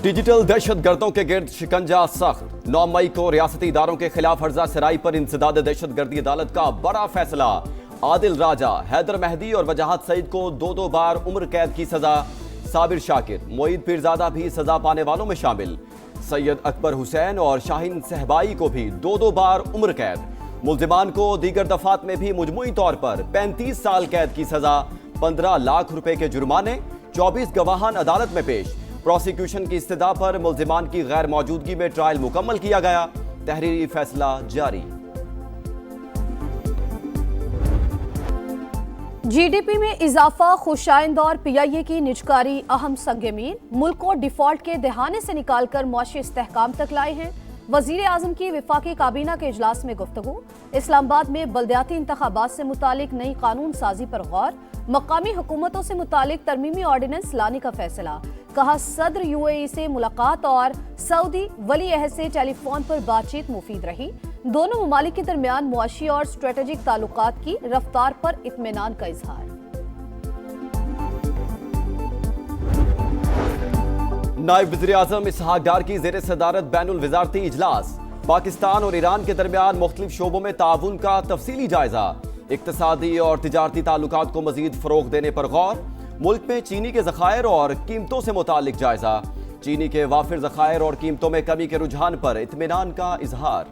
Digital दहशत गर्दों के गिर्द शिकंजा सख्त। 9 मई को रियासती इदारों के खिलाफ हर्जा सराई पर इंसदाद दहशत गर्दी अदालत का बड़ा फैसला। आदिल राजा, हैदर मेहदी और वजाहत सईद को 2-2 बार उम्र कैद की सजा। साबिर शाकिर, मोईद पीरजादा भी सजा पाने वालों में शामिल। सैयद अकबर हुसैन और शाहीन सहबाई को भी 2-2 बार उम्र कैद। मुल्जिमान को दीगर दफात में भी मजमूई तौर पर 35 साल कैद की सजा, 15 लाख रुपए के जुर्माने। 24 गवाहान अदालत में पेश। प्रोसिक्यूशन की इस्तदा पर मुल्जिमान की गैर मौजूदगी में ट्रायल मुकम्मल किया गया। तहरीरी फैसला जारी। जीडीपी में इजाफा, खुशाइंद और पीआईए की निजकारी अहम संग मील। मुल्क को डिफॉल्ट के दहाने से निकालकर मुआशी इस्तेहकाम तक लाए हैं। वजीर आजम की विफाकी काबीना के इजलास में गुफ्तगू। इस्लामाबाद में बल्दियाती इंतखाबात से मुतालिक नई कानून साजी पर गौर। मकामी हुकूमतों से मुतालिक तरमीमी ऑर्डिनेंस लाने का फैसला। कहा सदर यूएई से मुलाकात और सऊदी वली अहद से टेलीफोन पर बातचीत मुफीद रही। दोनों ममालिक के दरमियान मुआशी और स्ट्रेटेजिक ताल्लुकात की रफ्तार पर इत्मीनान का इजहार। नायब वज़ीर आज़म इसहाक डार की ज़ेर सदारत बैनुल वज़ारती इजलास। पाकिस्तान और ईरान के दरमियान मुख्तलिफ शोबों में ताउन का तफसीली जायजा। इक्तसादी और तिजारती ताल्लुकात को मजीद फरोग देने पर गौर। मुल्क में चीनी के ज़खायर और कीमतों से मुतालिक जायजा। चीनी के वाफिर ज़खायर और कीमतों में कमी के रुझान पर इत्मीनान का इजहार।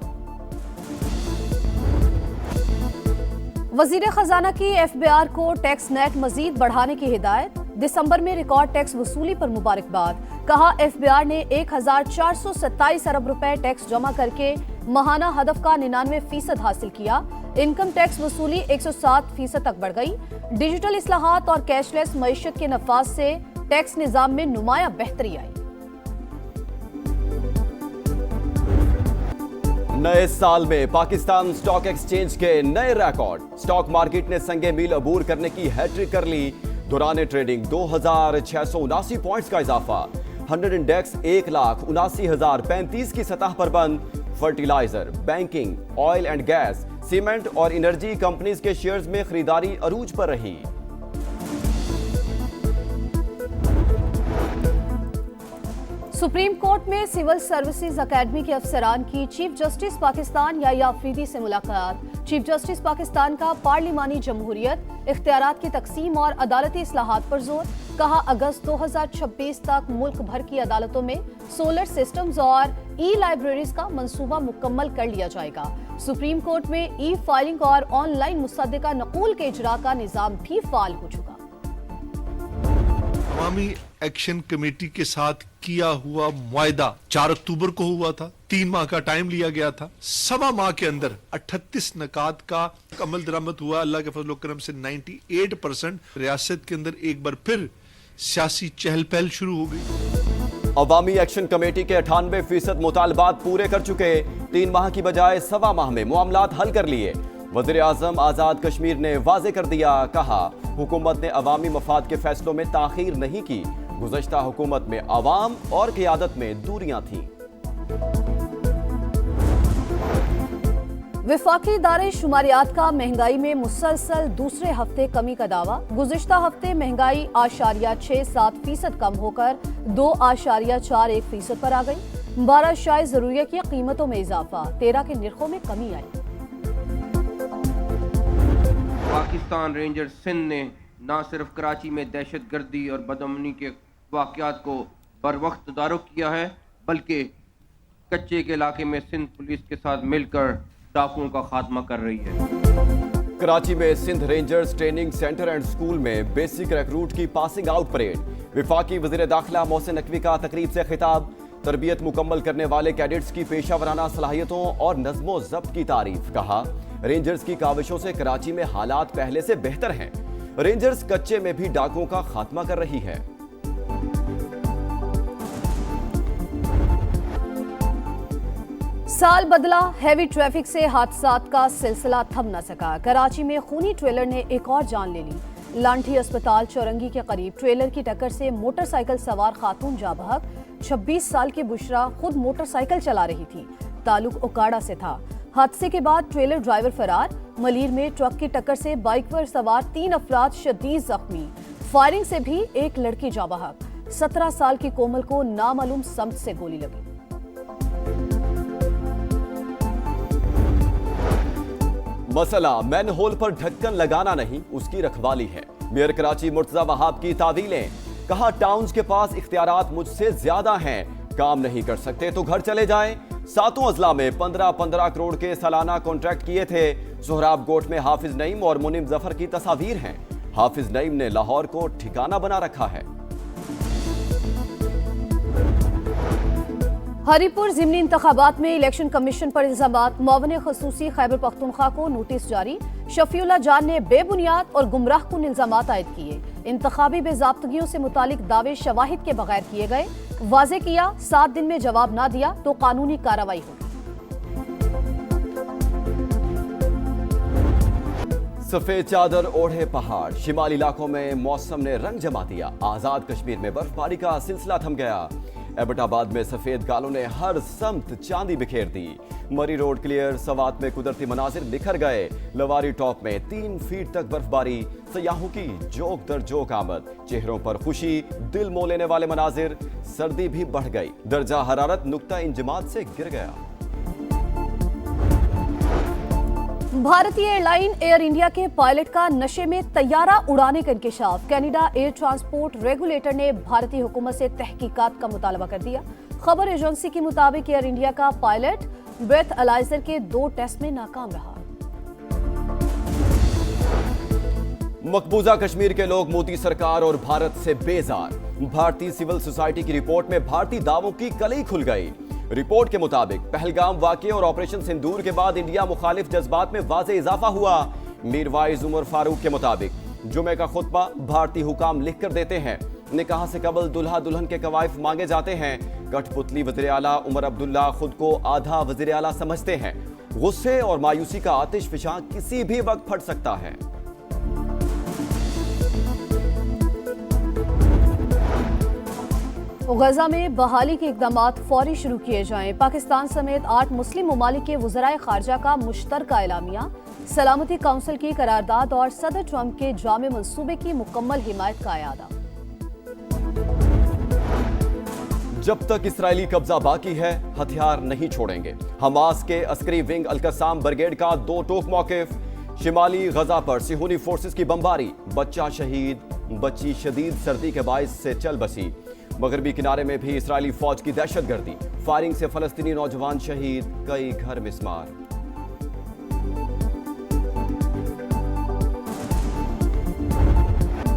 वजीर खजाना की एफबीआर को टैक्स नेट मजीद बढ़ाने की हिदायत। दिसंबर में रिकॉर्ड टैक्स वसूली पर मुबारकबाद। कहा एफबीआर ने 1427 अरब रुपए टैक्स जमा करके माहाना हदफ का 99% हासिल किया। इनकम टैक्स वसूली 107% तक बढ़ गई। डिजिटल इस्लाहात और कैशलेस मईशत के नफाज से टैक्स निजाम में नुमाया बेहतरी आई। नए साल में पाकिस्तान स्टॉक एक्सचेंज के नए रिकॉर्ड। स्टॉक मार्केट ने संगे मील अबूर करने की हैट्रिक कर ली। दौरान ट्रेडिंग 2679 पॉइंट्स का इजाफा। 100 इंडेक्स 1,79,035 की सतह पर बंद। Fertiliser, banking, oil and gas, cement और एनर्जी कंपनीज के शेयर्स में खरीदारी अरूज पर रही। सुप्रीम कोर्ट में सिविल सर्विसेज अकेडमी के अफसरान की चीफ जस्टिस पाकिस्तान याह्या अफरीदी से मुलाकात। चीफ जस्टिस पाकिस्तान का पार्लिमानी जमहूरियत, इख्तियारात की तकसीम और अदालती इस्लाहात पर जोर। कहा अगस्त 2026 तक मुल्क भर की अदालतों में सोलर सिस्टम्स और ई लाइब्रेरीज का मंसूबा मुकम्मल कर लिया जाएगा। सुप्रीम कोर्ट में ई फाइलिंग और ऑनलाइन मुसद्दिका नकूल के इजरा का निजाम भी फाल हो चुका। अवामी एक्शन कमेटी के साथ किया हुआ मुआहदा 4 अक्टूबर को हुआ था। 3 माह का टाइम लिया गया था। 1.25 माह के अंदर 38 नकात का अमल दरामद हुआ। अल्लाह के फजल करम से 98% रियासत के अंदर एक बार फिर सियासी चहल पहल शुरू हो गई। अवामी एक्शन कमेटी के 98% मुतालबात पूरे कर चुके। 3 माह की बजाय 1.25 माह में मामलात हल कर लिए। वज़ीर आज़म आज़ाद कश्मीर ने वाज़े कर दिया। कहा हुकूमत ने अवामी मफाद के फैसलों में ताख़ीर नहीं की। गुज़श्ता हुकूमत में अवाम और क़ियादत में दूरियां थीं। विफाकी इदारे शुमारियात का महंगाई में मुसलसल दूसरे हफ्ते कमी का दावा। गुज़िश्ता हफ्ते महंगाई 8.67% कम होकर 2.41% पर आ गई। 12 शाय ज़रूरिया की कीमतों में इजाफा, 13 के निर्खों में कमी आई। पाकिस्तान रेंजर्स सिंध ने न सिर्फ कराची में दहशत गर्दी और बदअमनी के वाक़यात को बर वक्त तदारुक किया है, बल्कि कच्चे के इलाके में सिंध पुलिस के साथ मिलकर डाकुओं का खात्मा कर रही है। कराची में Sindh rangers training centre and school में बेसिक रिक्रूट की पासिंग आउट परेड। विफाकी वज़ीर दाखिला मोहसिन नकवी का तकरीब से खिताब। तरबियत मुकम्मल करने वाले कैडेट्स की पेशा वराना सलाहियतों और नज़्मो ज़ब्त की तारीफ। कहा रेंजर्स की काविशों से कराची में हालात पहले से बेहतर हैं। रेंजर्स कच्चे में भी डाकुओं का खात्मा कर रही है। साल बदला, हैवी ट्रैफिक से हादसात का सिलसिला थम न सका। कराची में खूनी ट्रेलर ने एक और जान ले ली। लांठी अस्पताल चौरंगी के करीब ट्रेलर की टक्कर से मोटरसाइकिल सवार खातून जा बहक। 26 साल की बुशरा खुद मोटरसाइकिल चला रही थी। ताल्लुक ओकाड़ा से था। हादसे के बाद ट्रेलर ड्राइवर फरार। मलीर में ट्रक की टक्कर से बाइक पर सवार 3 अफराद शदीद जख्मी। फायरिंग से भी एक लड़की जा बहक। 17 साल की कोमल को नामालूम समत से गोली लगी। मसला मैनहोल पर ढक्कन लगाना नहीं, उसकी रखवाली है। मेयर कराची मुर्तजा वहाब की तावीलें, कहा टाउन्स के पास इख्तियारात मुझसे ज्यादा हैं, काम नहीं कर सकते तो घर चले जाएं। 7 अजला में 15-15 करोड़ के सालाना कॉन्ट्रैक्ट किए थे। सोहराब गोट में हाफिज नईम और मुनीम जफर की तस्वीर हैं। हाफिज नईम ने लाहौर को ठिकाना बना रखा है। हरीपुर ज़िमनी इंतखाबात में इलेक्शन कमीशन पर इल्जामात, मुआविन खसूसी खैबर पख्तूनख्वा को नोटिस जारी। शफीउल्लाह जान ने बेबुनियाद और गुमराह कुन इल्जामात आयद किए। इंतखाबी बेज़ाब्तगियों से मुतालिक दावे शवाहिद के बगैर किए गए। वाज़े किया 7 दिन में जवाब ना दिया तो कानूनी कार्रवाई होगी। सफेद चादर ओढ़े पहाड़, शिमाली इलाकों में मौसम ने रंग जमा दिया। आजाद कश्मीर में बर्फबारी का सिलसिला थम गया। एबटाबाद में सफेद गालों ने हर समत चांदी बिखेर दी। मरी रोड क्लियर, सवात में कुदरती मनाजिर निखर गए। लवारी टॉप में 3 फीट तक बर्फबारी, सयाहों की जोक दर जोक आमद। चेहरों पर खुशी, दिल मोह लेने वाले मनाजिर। सर्दी भी बढ़ गई, दर्जा हरारत नुक्ता इंजमात से गिर गया। भारतीय एयरलाइन एयर इंडिया के पायलट का नशे में तैयारा उड़ाने का इंकशाफ। कनाडा एयर ट्रांसपोर्ट रेगुलेटर ने भारतीय हुकूमत से तहकीकात का मुतालबा कर दिया। खबर एजेंसी के मुताबिक एयर इंडिया का पायलट ब्रेथ अलाइजर के 2 टेस्ट में नाकाम रहा। मकबूजा कश्मीर के लोग मोदी सरकार और भारत से बेजार। भारतीय सिविल सोसाइटी की रिपोर्ट में भारतीय दावों की कलई खुल गई। रिपोर्ट के मुताबिक पहलगाम वाक़े और ऑपरेशन सिंदूर के बाद इंडिया मुखालिफ जज्बात में वाज़े इजाफा हुआ। मीरवाइज उमर फारूक के मुताबिक जुमे का खुतबा भारतीय हुकाम लिख कर देते हैं। निकाह से कबल दुल्हा दुल्हन के कवायफ मांगे जाते हैं। कठपुतली वज़ीर आला उमर अब्दुल्ला खुद को आधा वज़ीर आला समझते हैं। गुस्से और मायूसी का आतिश फिशां किसी भी वक्त फट सकता है। गजा में बहाली के इक़दामात फौरी शुरू किए जाएं। पाकिस्तान समेत 8 मुस्लिम ममालिक के वज़राए ख़ारजा का मुश्तरका एलामिया। सलामती काउंसिल की करारदाद और सदर ट्रंप के जामे मंसूबे की मुकम्मल हिमायत का अयादा। जब तक इसराइली कब्जा बाकी है, हथियार नहीं छोड़ेंगे। हमास के अस्करी विंग अल-कस्साम ब्रिगेड का 2 टोक मौक़िफ़। शिमाली गजा पर सिहूनी फोर्सेस की बमबारी, बच्चा शहीद, बच्ची शदीद सर्दी के बाइस से चल बसी। मगरबी किनारे में भी इसराइली फौज की दहशतगर्दी, फायरिंग से फलस्तीनी नौजवान शहीद, कई घर मिस्मार।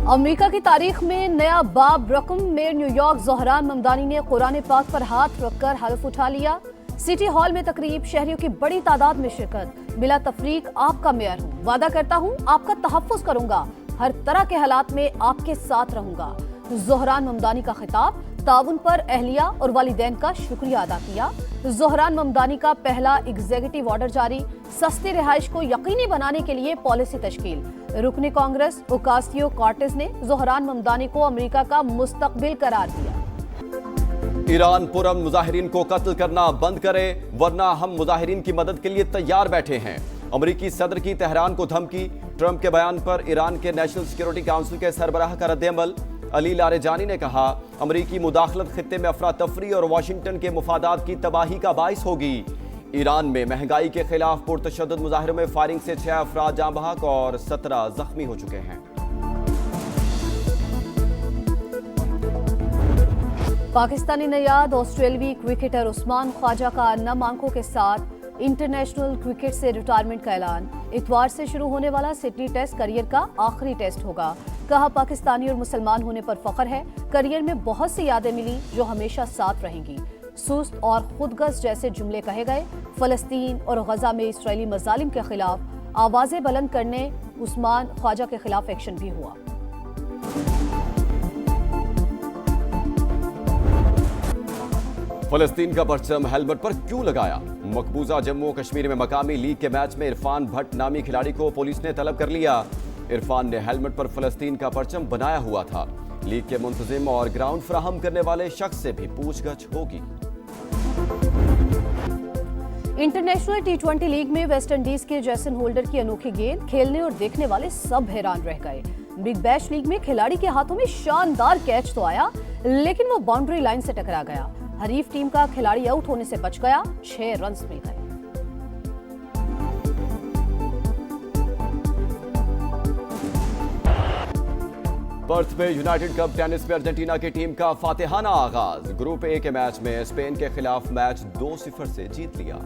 अमेरिका की तारीख में नया बाब रकम। मेयर न्यूयॉर्क ज़ोहरान ममदानी ने कुरान पाक पर हाथ रखकर हल्फ उठा लिया। सिटी हॉल में तकरीब, शहरियों की बड़ी तादाद में शिरकत। बिला तफरीक आपका मेयर हूँ, वादा करता हूँ आपका तहफ़्फ़ुज़ करूंगा, हर तरह के हालात में आपके साथ रहूंगा। ज़ोहरान ममदानी का खिताब, ताउन पर अहलिया और वालिदैन का शुक्रिया अदा किया। ज़ोहरान ममदानी का पहला एग्जीक्यूटिव ऑर्डर जारी, सस्ती रिहाइश को यकीनी बनाने के लिए पॉलिसी तश्कील। रुकने कांग्रेस ओकासियो कॉर्टेस ने ज़ोहरान ममदानी को अमेरिका का मुस्तकबिल करार दिया। ईरान पुरअमन मुजाहिरीन को कत्ल करना बंद करे, वरना हम मुजाहिरीन की मदद के लिए तैयार बैठे हैं। अमरीकी सदर की तेहरान को धमकी। ट्रंप के बयान पर ईरान के नेशनल सिक्योरिटी काउंसिल के सरबराह का रद्द-ए-अमल। अली लारेजानी ने कहा, अमरीकी मुदाखलत खित्ते में अफरा तफरी और वाशिंगटन के मुफादात की तबाही का बाइस होगी। ईरान में महंगाई के खिलाफ पुरतशद्दुद मुजाहिरों में फायरिंग से 6 अफराद जाँ बहक और 17 जख्मी हो चुके हैं। पाकिस्तानी नयाद ऑस्ट्रेलवी क्रिकेटर उस्मान ख्वाजा का नम आंखों के साथ इंटरनेशनल क्रिकेट से रिटायरमेंट का ऐलान। इतवार से शुरू होने वाला सिडनी टेस्ट करियर का आखिरी टेस्ट होगा। कहा, पाकिस्तानी और मुसलमान होने पर फख्र है। करियर में बहुत सी यादें मिली जो हमेशा साथ रहेंगी। सुस्त और खुदगर्ज जैसे जुमले कहे गए। फलस्तीन और गजा में इस्राएली मजालिम के खिलाफ आवाजें बुलंद करने उस्मान ख्वाजा के खिलाफ एक्शन भी हुआ। फलस्तीन का परचम हेलमेट पर क्यों लगाया? मकबूजा जम्मू कश्मीर में मकामी लीग के मैच में इरफान भट्ट नामी खिलाड़ी को पुलिस ने तलब कर लिया। इरफान ने हेलमेट पर फलस्तीन का परचम बनाया हुआ था। लीग के मुंतजिम और ग्राउंड फराहम करने वाले शख्स से भी पूछगछ होगी। इंटरनेशनल T20 लीग में वेस्ट इंडीज के जैसन होल्डर की अनोखी गेंद, खेलने और देखने वाले सब हैरान रह गए। बिग बैश लीग में खिलाड़ी के हाथों में शानदार कैच तो आया, लेकिन वो बाउंड्री लाइन से टकरा गया। हरीफ टीम का खिलाड़ी आउट होने से बच गया, 6 रन्स मिल गए। पर्थ में यूनाइटेड कप टेनिस में अर्जेंटीना की टीम का फातिहाना आगाज। ग्रुप ए के मैच में स्पेन के खिलाफ मैच 2-0 से जीत लिया।